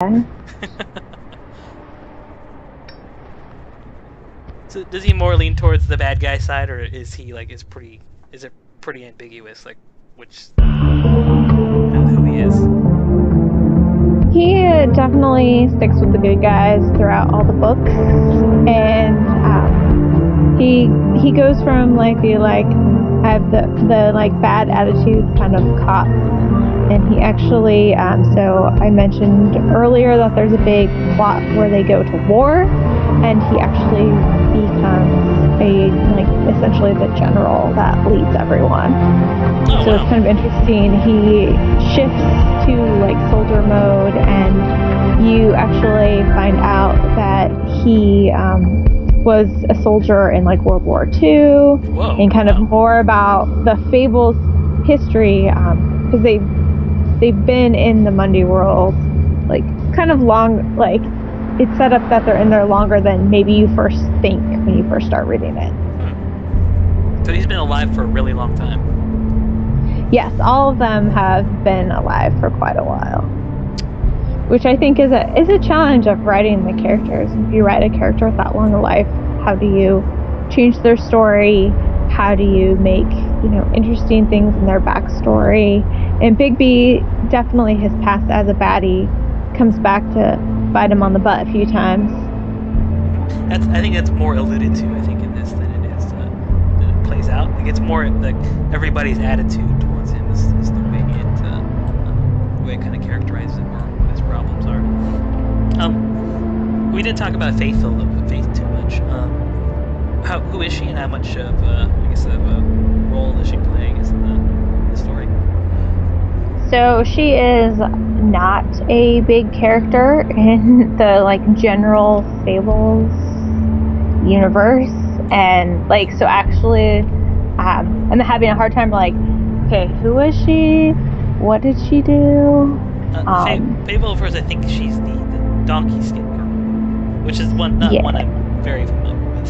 So does he more lean towards the bad guy side, or is he like is it pretty ambiguous, like which who he is? He definitely sticks with the good guys throughout all the books, and he goes from like the I have the like bad attitude kind of cop, and he actually so I mentioned earlier that there's a big plot where they go to war, and he actually becomes essentially the general that leads everyone. Oh, so wow. It's kind of interesting. He shifts to like soldier mode, and you actually find out that he was a soldier in like World War II. Whoa, and kind wow. of more about the Fables history, because they've been in the Mundy world like kind of long. Like it's set up that they're in there longer than maybe you first think when you first start reading it. So he's been alive for a really long time. Yes, all of them have been alive for quite a while, which I think is a challenge of writing the characters. If you write a character with that long a life, how do you change their story? How do you make interesting things in their backstory? And Bigby, definitely his past as a baddie, comes back to bite him on the butt a few times. I think that's more alluded to, I think, in this than it is that it plays out. Like it's more like everybody's attitude towards him is the way it kind of characterizes him, or what his problems are. We didn't talk about Faith too much. Who is she, and how much of a role is she playing in the story? So she is not a big character in the general Fables universe, and so actually I'm having a hard time okay, who is she? What did she do? Fables, I think she's the donkey skin girl, which is one I'm very familiar with.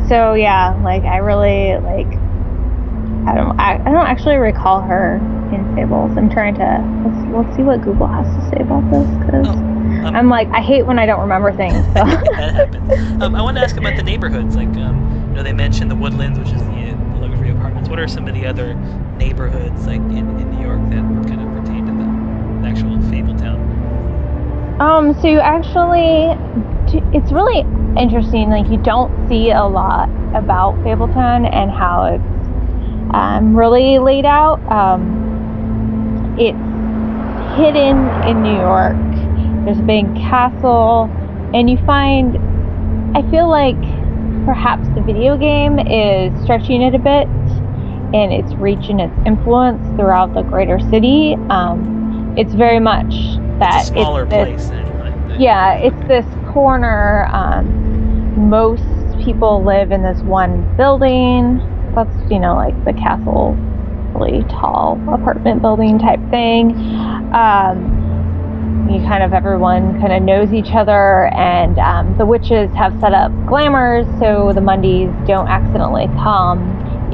So yeah, I really I don't actually recall her in Fables. I'm trying to let's see what Google has to say about this, because I hate when I don't remember things. So. That happens. I want to ask about the neighborhoods. They mentioned the Woodlands, which is the luxury apartments. What are some of the other neighborhoods in New York that kind of pertain to the actual Fable town? So you actually, it's really interesting. You don't see a lot about Fabletown and how it's really laid out. It's hidden in New York. There's a big castle, and you find, I feel like perhaps the video game is stretching it a bit, and its reach and its influence throughout the greater city. It's very much that it's a smaller place. Yeah, it's this corner. Most people live in this one building. That's the castle, really tall apartment building type thing. Everyone kind of knows each other, and the witches have set up glamours so the Mundys don't accidentally come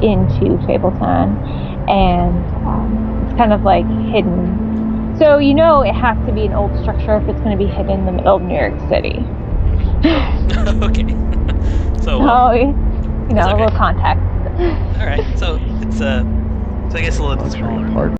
into Fabletown, and it's kind of hidden. So it has to be an old structure if it's going to be hidden in the middle of New York City. Okay. So okay. A little context. All right. So it's I guess a little bit smaller. Part